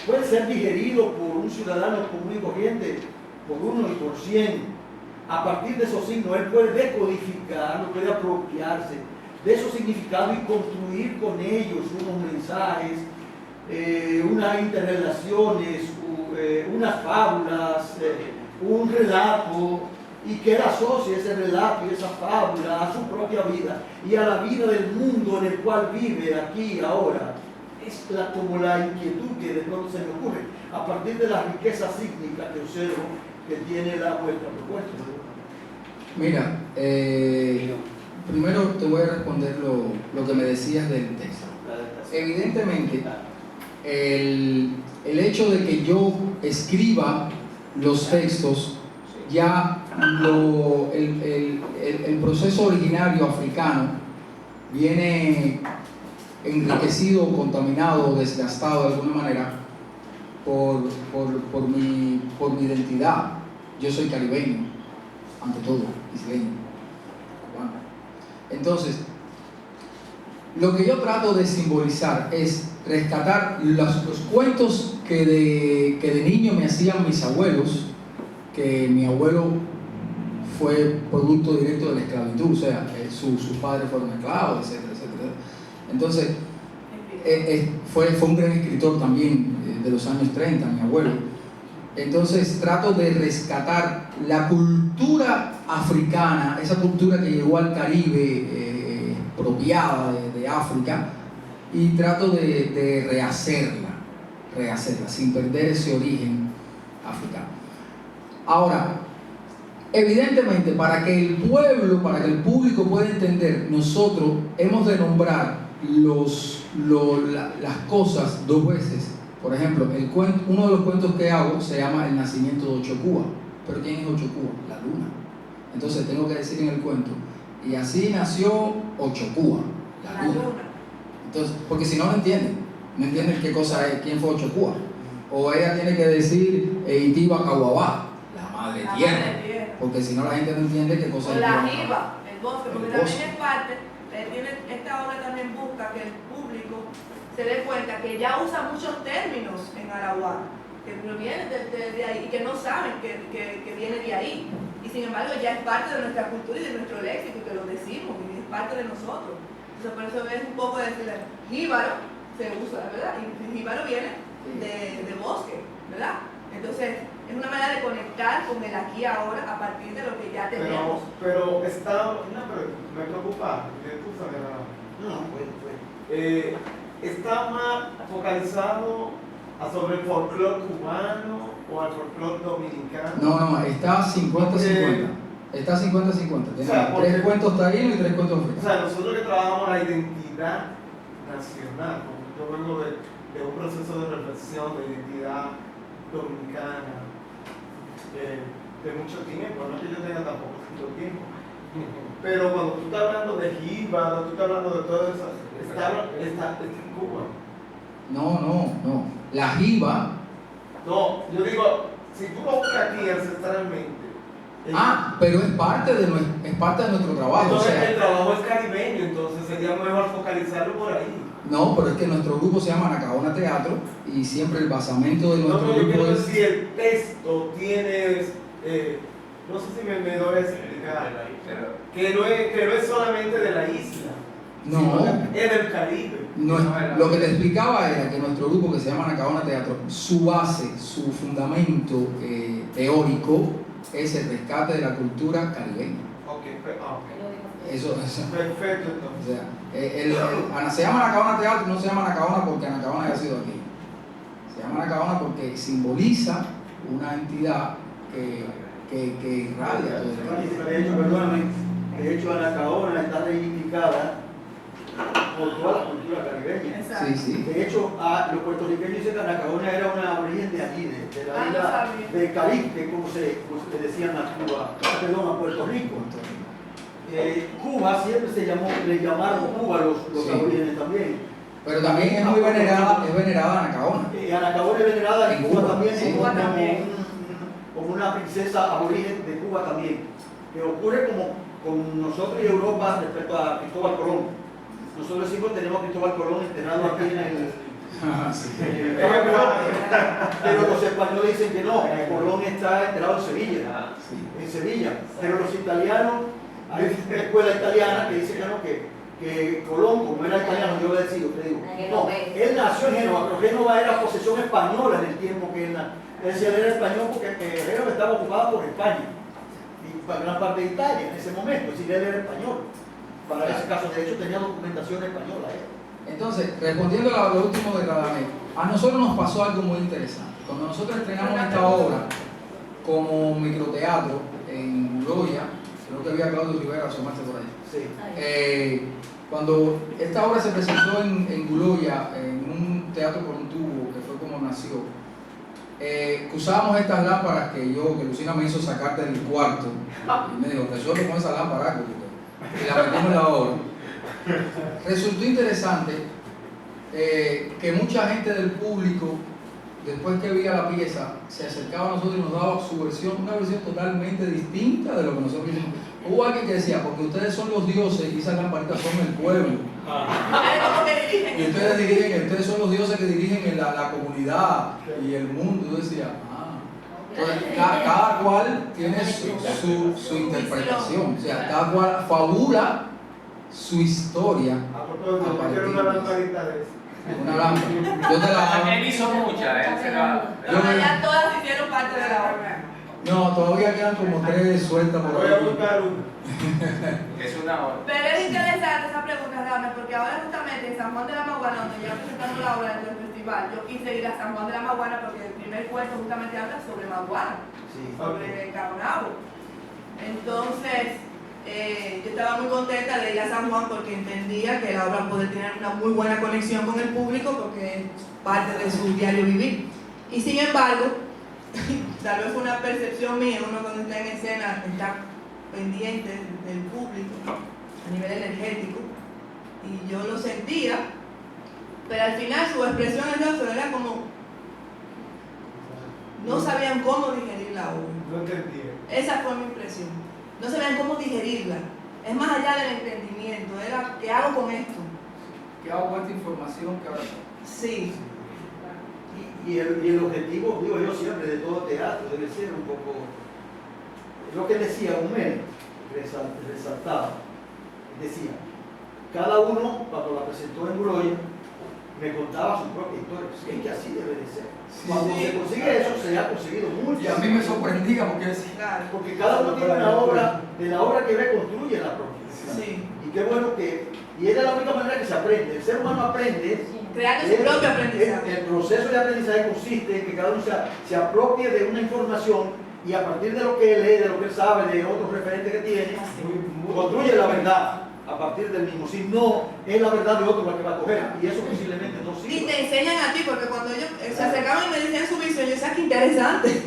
puede ser digerido por un ciudadano común y corriente, por 1 y por 100. A partir de esos signos, él puede decodificarlo, puede apropiarse de esos significados y construir con ellos unos mensajes, unas interrelaciones, unas fábulas, un relato, y que él asocie ese relato y esa fábula a su propia vida y a la vida del mundo en el cual vive aquí ahora. Es como la inquietud que de pronto se me ocurre a partir de la riqueza sísmica que observo que tiene vuestra propuesta. Mira, primero te voy a responder lo que me decías del texto. Evidentemente, el hecho de que yo escriba los textos, ya el proceso originario africano viene enriquecido, contaminado, desgastado de alguna manera por mi identidad. Yo soy caribeño, ante todo, isleño, cubano. Entonces, lo que yo trato de simbolizar es rescatar los cuentos que de niño me hacían mis abuelos, que mi abuelo fue producto directo de la esclavitud, o sea, sus padres fueron esclavos, etcétera, etcétera. Entonces, fue un gran escritor también de los años 30, mi abuelo. Entonces trato de rescatar la cultura africana, esa cultura que llegó al Caribe, apropiada de África, y trato de rehacerla, sin perder ese origen africano. Ahora, evidentemente, para que el pueblo, para que el público pueda entender, nosotros hemos de nombrar las cosas dos veces. Por ejemplo, uno de los cuentos que hago se llama El nacimiento de Ochocúa. ¿Pero quién es Ochocúa? La luna. Entonces tengo que decir en el cuento, y así nació Ochocúa, la luna. Entonces, porque si no, no entienden qué cosa es, quién fue Ochocúa. O ella tiene que decir Itiba Caguabá, la madre tierra, porque si no la gente no entiende qué cosa es. O la jiba, el bosque, porque también es parte, esta obra también busca que el público se dé cuenta que ya usa muchos términos en arahuá, que provienen de ahí y que no saben que viene de ahí. Y sin embargo ya es parte de nuestra cultura y de nuestro léxico, que lo decimos, y es parte de nosotros. Entonces por eso es un poco de jíbaro, se usa, ¿verdad? Y jíbaro viene de bosque, ¿verdad? Entonces es una manera de conectar con el aquí y ahora a partir de lo que ya tenemos. Pero me preocupa, ¿está más focalizado sobre el folclore cubano o al folclore dominicano? No, está 50-50. Está 50-50. Tiene 3 cuentos taínos y 3 cuentos africanos. O sea, nosotros que trabajamos la identidad nacional, yo vengo de un proceso de reflexión de identidad dominicana de mucho tiempo, no es que yo tenga tampoco mucho tiempo. Pero cuando tú estás hablando de jíbaro, tú estás hablando de todo eso, está en Cuba. No. La jiba. No, yo digo, si tú lo buscas aquí ancestralmente. Pero es parte de nuestro trabajo. Entonces, o sea, el trabajo es caribeño, entonces sería mejor focalizarlo por ahí. No, pero es que nuestro grupo se llama Anacaona Teatro y siempre el basamento de nuestro yo grupo quiero es. decir, el texto tiene. No sé si me doy a explicar. Que no es solamente de la isla. No. Es del Caribe. No, lo que te explicaba era que nuestro grupo, que se llama Anacaona Teatro, su base, su fundamento teórico es el rescate de la cultura caribeña. Eso. Perfecto, entonces. O sea, se llama Anacaona Teatro, no se llama Anacaona porque Anacaona haya sido aquí. Se llama Anacaona porque simboliza una entidad que irradia todo el Caribe. De hecho, Anacaona está reivindicada por toda la cultura caribeña. Sí. De hecho, los puertorriqueños dicen que Anacaona era una origen de allí, de la isla del Caribe, como se decían a Cuba, a Puerto Rico. Cuba siempre le llamaron Cuba los aborígenes también. Pero también es muy venerada Anacaona. Anacaona es venerada en Cuba también, sí. como una princesa aborigen de Cuba también. Que ocurre como con nosotros y Europa respecto a Cristóbal Colón. Nosotros decimos que tenemos a Cristóbal Colón enterrado aquí en el. Pero los españoles dicen que no, que Colón está enterrado en Sevilla. En Sevilla. Pero los italianos, hay una escuela italiana que dice que no, que Colón, como era italiano, yo le digo, no, él nació en Génova, pero Génova era posesión española en el tiempo que él nació. Él decía, él era español porque Génova estaba ocupada por España y para gran parte de Italia en ese momento, es decir, él era español. Para ese caso, de hecho, tenía documentación española. Entonces, respondiendo a lo último de Radamés, a nosotros nos pasó algo muy interesante. Cuando nosotros estrenamos esta obra como microteatro en Uloya, creo que había Claudio Rivera asomarse por ahí. Sí. Cuando esta obra se presentó en Uloya, en un teatro por un tubo, que fue como nació, usábamos estas lámparas que Lucina me hizo sacar del cuarto y me dijo, resuelve con esa lámpara y la metimos en la obra. Resultó interesante que mucha gente del público, después que veía la pieza, se acercaba a nosotros y nos daba su versión, una versión totalmente distinta de lo que nosotros hicimos. Hubo alguien que decía, porque ustedes son los dioses y esas lamparitas son el pueblo. Y ustedes son los dioses que dirigen la comunidad y el mundo. Yo decía, entonces, cada cual tiene su interpretación, o sea, cada cual fabula su historia. Una lamparita de eso. Una lámpara. Yo te la Él hizo muchas, él se la. Ya todas hicieron parte de la obra. No, todavía quedan como 3 sueltas por Voy a ahí. buscar una. Es una hora. Pero es interesante esa pregunta, Rame, porque ahora justamente en San Juan de la Maguana, donde ya presentamos la obra dentro del festival, yo quise ir a San Juan de la Maguana porque el primer cuento justamente habla sobre Maguana, sobre Caronabo. Entonces, yo estaba muy contenta de ir a San Juan porque entendía que la obra podía tener una muy buena conexión con el público porque es parte de su diario vivir. Y sin embargo, tal vez fue una percepción mía, uno cuando está en escena está pendiente del público a nivel energético y yo lo sentía, pero al final su expresión en rostro era como no sabían cómo digerir la obra. No entendí. Esa fue mi impresión. No sabían cómo digerirla. Es más allá del entendimiento, era ¿qué hago con esto? ¿Qué hago con esta información que ahora? Sí. Y el objetivo, digo yo siempre, de todo teatro debe ser un poco lo que decía Humel, resaltaba, decía, cada uno cuando la presentó en Uloya me contaba su propia historia. Es que así debe de ser. Cuando se consigue eso, se ha conseguido mucho. Y a mí me sorprendía porque cada uno tiene una obra, de la obra que ve construye la propia. Sí. Y qué bueno que, y es de la única manera que se aprende. El ser humano aprende creando su propio aprendizaje. El proceso de aprendizaje consiste en que cada uno se apropie de una información y a partir de lo que él lee, de lo que él sabe, de otros referentes que tiene, construye la verdad a partir del mismo. Si no, es la verdad de otro la que va a coger y eso posiblemente no sirve. Y te enseñan a ti, porque cuando ellos se acercaban y me decían su visión, yo decía que interesante.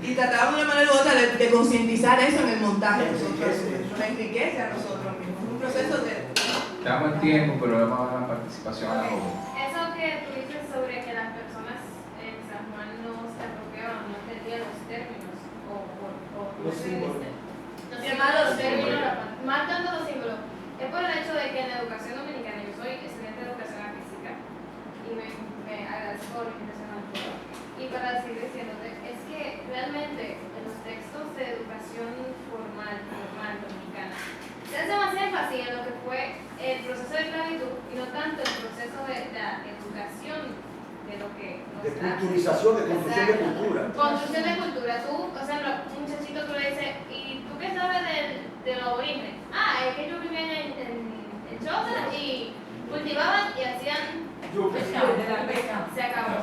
Y trataban de una manera u otra de concientizar eso en el montaje. Nos enriquece a nosotros mismos. Un proceso de... Estamos en tiempo, pero vamos a dar la participación a la joven. Eso que tú dices sobre que las personas en San Juan no se apropiaban, no entendían los términos Los símbolos. Los términos, más tanto los símbolos, es por el hecho de que en la educación dominicana, yo soy estudiante de educación artística y me agradezco por la invitación al foro. Y para seguir diciéndote, es que realmente en los textos de educación formal dominicana, se hace más énfasis en lo que fue el proceso de esclavitud y no tanto el proceso de la educación de lo que nos de culturización, de construcción de cultura. Construcción de cultura. Tú, o sea, un muchachito tú le dices, ¿y tú qué sabes de los orígenes? Ah, es que ellos vivían en chozas y cultivaban y hacían... Se acabó.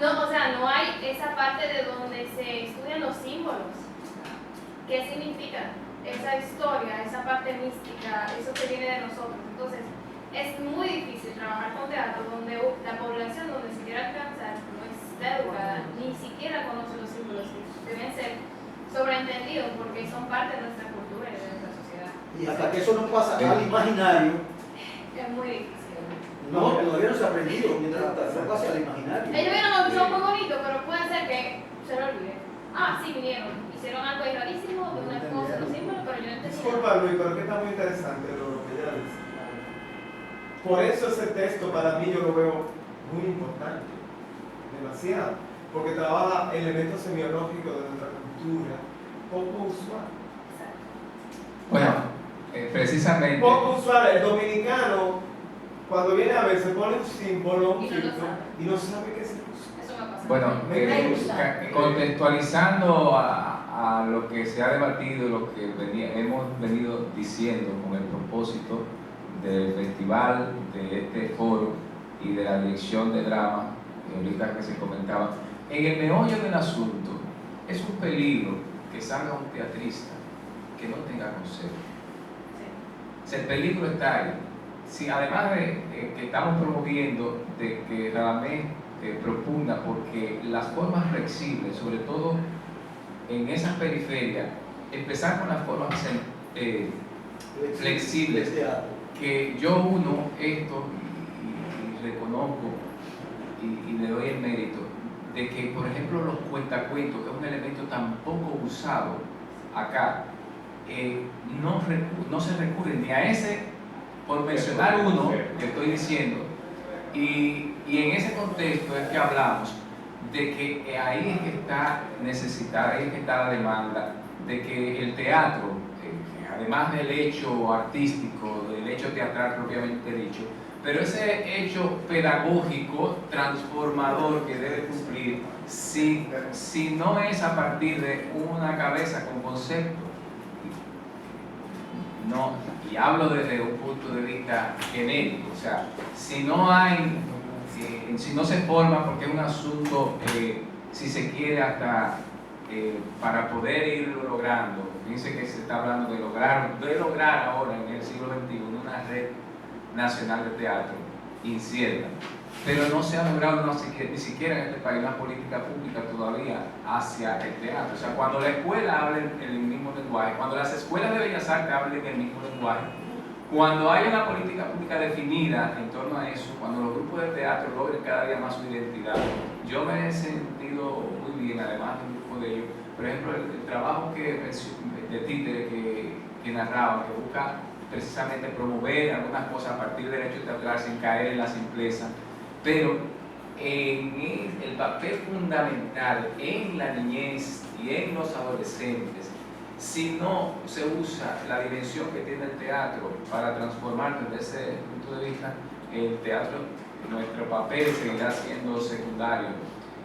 No, o sea, no hay esa parte de donde se estudian los símbolos. ¿Qué significa? Esa historia, esa parte mística, eso que viene de nosotros. Entonces, es muy difícil trabajar con teatro donde la población donde se quiere alcanzar no está educada, ni siquiera conoce los símbolos que deben ser sobreentendidos porque son parte de nuestra cultura y de nuestra sociedad. Y hasta que eso no pasa al imaginario, Es muy difícil. no, todavía no se ha aprendido, mientras no pase al imaginario. Ellos vieron lo que son muy bonitos, pero puede ser que se lo olvide. Ah, sí, vinieron, hicieron algo ahí rarísimo, una cosa, los símbolos, pero yo no entendí. Disculpa, Luis, pero que está muy interesante lo que ella dice. Por eso ese texto para mí yo lo veo muy importante. ¿Me demasiado, porque trabaja elementos semiológicos de nuestra cultura poco usual. Bueno, precisamente. Poco usual, el dominicano cuando viene a ver se pone un símbolo Y no lo sabe. y no sabe qué es eso. Eso me pasa. Bueno, Me gusta. contextualizando a lo que se ha debatido, lo que hemos venido diciendo con el propósito del festival, de este foro y de la dirección de drama, ahorita que se comentaba, en el meollo del asunto es un peligro que salga un teatrista que no tenga concepto. O sea, el peligro está ahí. Si además de que estamos promoviendo de que Radamés proponga, porque las formas flexibles, sobre todo en esas periferias, empezar con las formas flexibles, que yo uno esto y reconozco y le doy el mérito de que, por ejemplo, los cuentacuentos, que es un elemento tan poco usado acá, no se recurre ni a ese, por mencionar uno que estoy diciendo, y en ese contexto es que hablamos de que ahí es que está necesitada, ahí es que está la demanda, de que el teatro, además del hecho artístico, del hecho teatral propiamente dicho, pero ese hecho pedagógico, transformador que debe cumplir, si no es a partir de una cabeza con concepto, no, y hablo desde un punto de vista genérico, o sea, si no se forma, porque es un asunto, si se quiere, hasta para poder irlo logrando. Fíjense que se está hablando de lograr ahora en el siglo XXI una red nacional de teatro incierta, pero no se ha logrado ni siquiera en este país una política pública todavía hacia el teatro. O sea, cuando la escuela hable el mismo lenguaje, cuando las escuelas de Bellas Artes hablen el mismo lenguaje, cuando hay una política pública definida en torno a eso, cuando los grupos de teatro logren cada día más su identidad, yo me he sentido muy bien, además de un grupo de ellos. Por ejemplo, el trabajo de Títere que narraba, que busca precisamente promover algunas cosas a partir del hecho teatral sin caer en la simpleza, pero en el papel fundamental en la niñez y en los adolescentes, si no se usa la dimensión que tiene el teatro para transformar desde ese punto de vista, el teatro, nuestro papel seguirá siendo secundario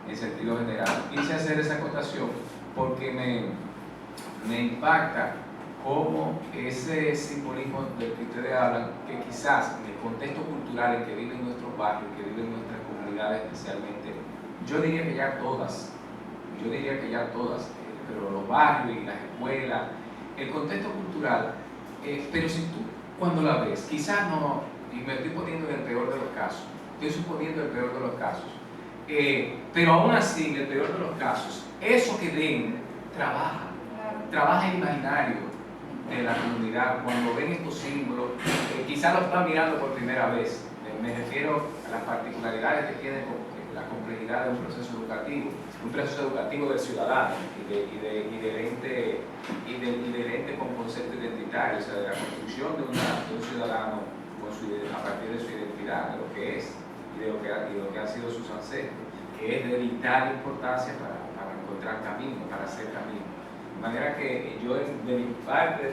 en sentido general. Quise hacer esa acotación porque me impacta cómo ese simbolismo del que ustedes hablan, que quizás en el contexto cultural en que viven nuestros barrios, que viven nuestras comunidades especialmente, yo diría que ya todas, pero los barrios y las escuelas, el contexto cultural, pero si tú cuando la ves, quizás no, y me estoy poniendo en el peor de los casos, estoy suponiendo el peor de los casos, pero aún así, en el peor de los casos, eso que ven trabaja el imaginario de la comunidad. Cuando ven estos símbolos, quizás lo están mirando por primera vez. Me refiero a las particularidades que tiene la complejidad de un proceso educativo del ciudadano y del ente con concepto identitario, o sea, de la construcción de un ciudadano a partir de su identidad, de lo que es y de lo que han sido sus ancestros, que es de vital importancia para encontrar camino, para hacer camino. De manera que yo, de mi parte,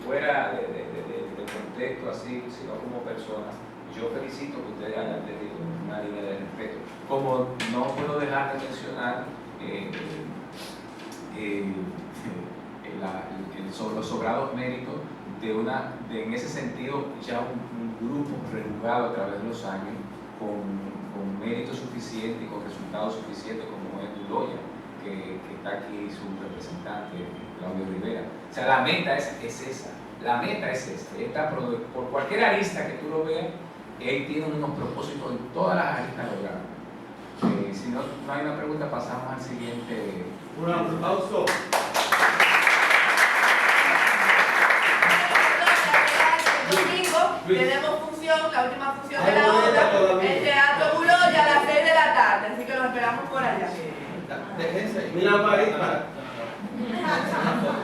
fuera del contexto así, sino como persona, yo felicito que ustedes hayan tenido una línea de respeto. Como no puedo dejar de mencionar los sobrados méritos de en ese sentido, ya un grupo rejugado a través de los años con mérito suficiente y con resultados suficientes, como es Duloya, que está aquí su representante, Claudio Rivera. O sea, la meta es esa. Está por cualquier arista que tú lo veas, él tiene unos propósitos en todas las aristas logradas. Si no hay una pregunta, pasamos al siguiente. Un aplauso. El domingo tenemos función, la última función de la obra, el Teatro Buloya a las 6 de la tarde, así que los esperamos por allá. Mira, Marita.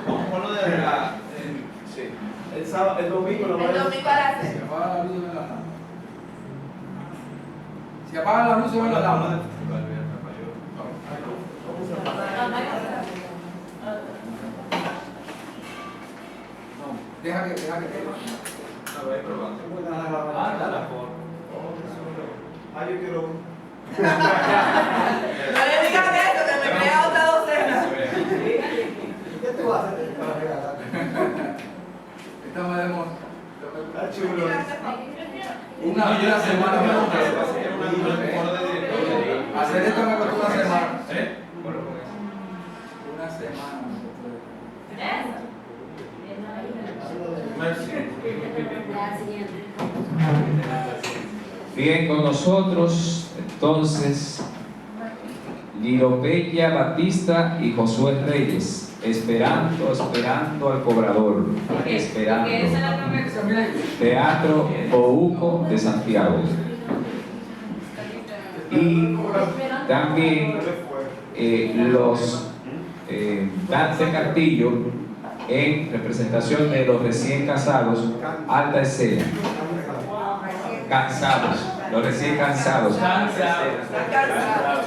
Ponlo de la. Sí. El domingo lo El domingo a las 6. Se apaga la luz de la lámpara. Se apaga la luz de la lámpara. Deja que te A ver, probando. Ah, yo quiero. No le digan eso, que me crea otra docena. ¿Qué tú vas a hacer para regalar? Esta me demora. Está chulo. Una semana me costó. Hacer esto me costó una semana. Una semana me costó. Bien, con nosotros, entonces, Liropeya Batista y Josué Reyes, esperando al cobrador, esperando. Teatro Ouco de Santiago. Y también los Dante Castillo, en representación de los recién casados, Alta Escena. Cansados, los recién cansados. Están cansados.